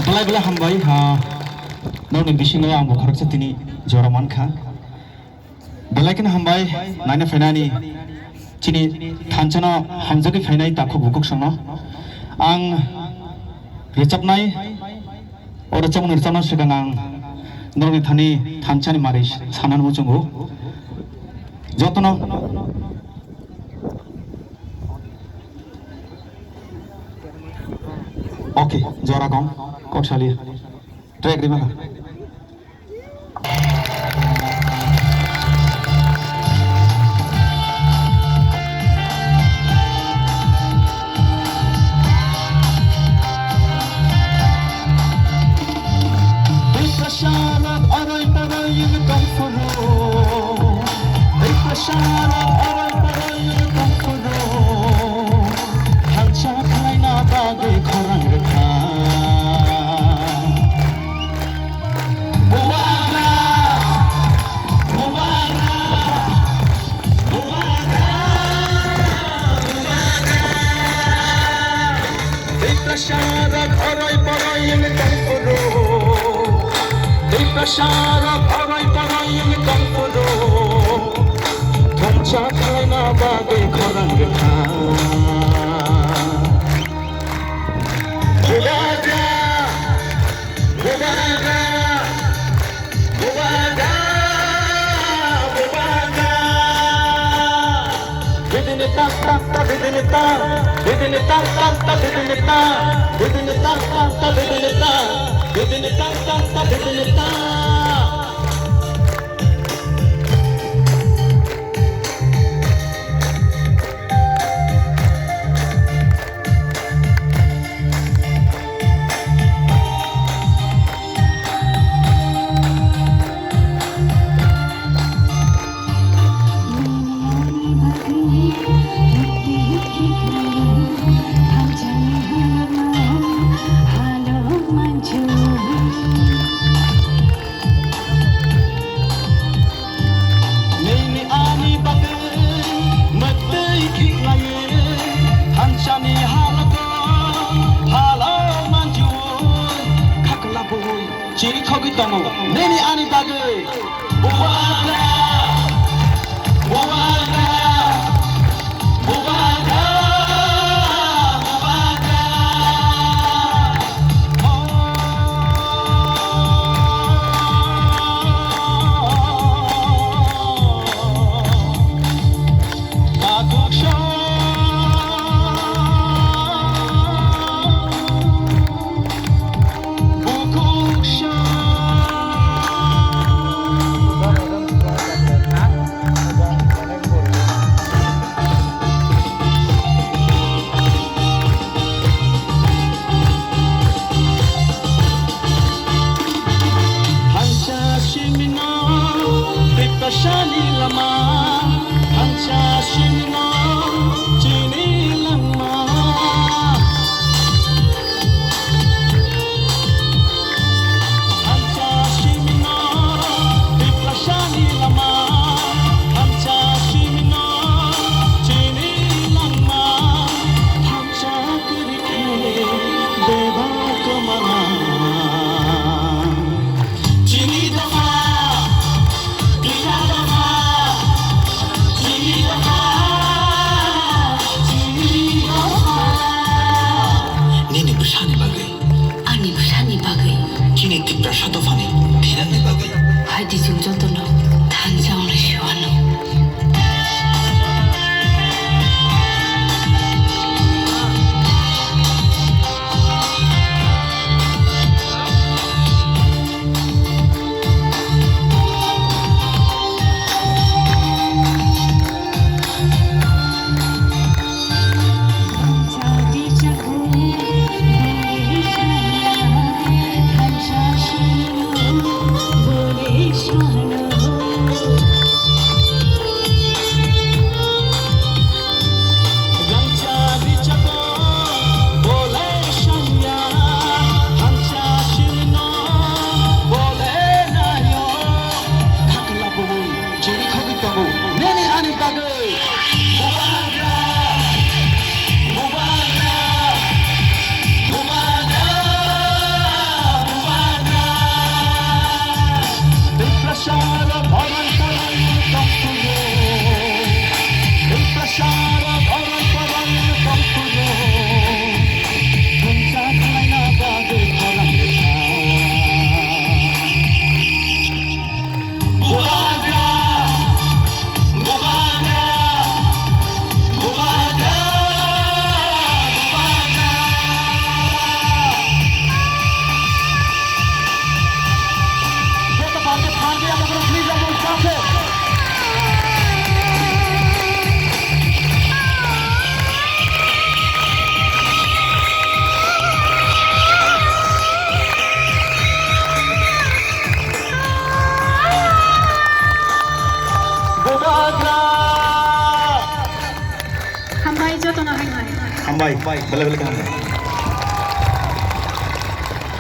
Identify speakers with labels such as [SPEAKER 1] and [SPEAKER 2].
[SPEAKER 1] belai belai hambai ha nong ni bising ang bukharak sa tini joraman kha belai kin hambai naina fainani chini thanchana hamjagi fainai takho bukuk sangno ang recapnai ora chamung recapna sigang ang nong ni thani thanchani maris sanan muchungu jotono oke jora gong kok sali track di mana Syarat orai parai yang tangkudo, syarat orai parai yang tangkudo, kancak laina bagai korang getah. Bubaga, bubaga, bubaga, bubaga. Bidini tak tak tak bidini tak. Bidini tak tak tak bidini tak, bidini tak tak tak bidini tak, bidini tak tak tak bidini tak. Ciri kau kita mau, neni ani bagai, buwaga, buwaga, buwaga, buwaga. Baguk show. Shani lama, hanca shino, chini lama. Hanca shino, dipla shani lama, hanca shino, chini lama. Hanca kerike, deva kemana? Chini dama. Kini tipra satu fani, tidak ni bagai.
[SPEAKER 2] Hadi jumlah tu lo, tanjau le shuano. Jadi jago,
[SPEAKER 1] Bala bala kan.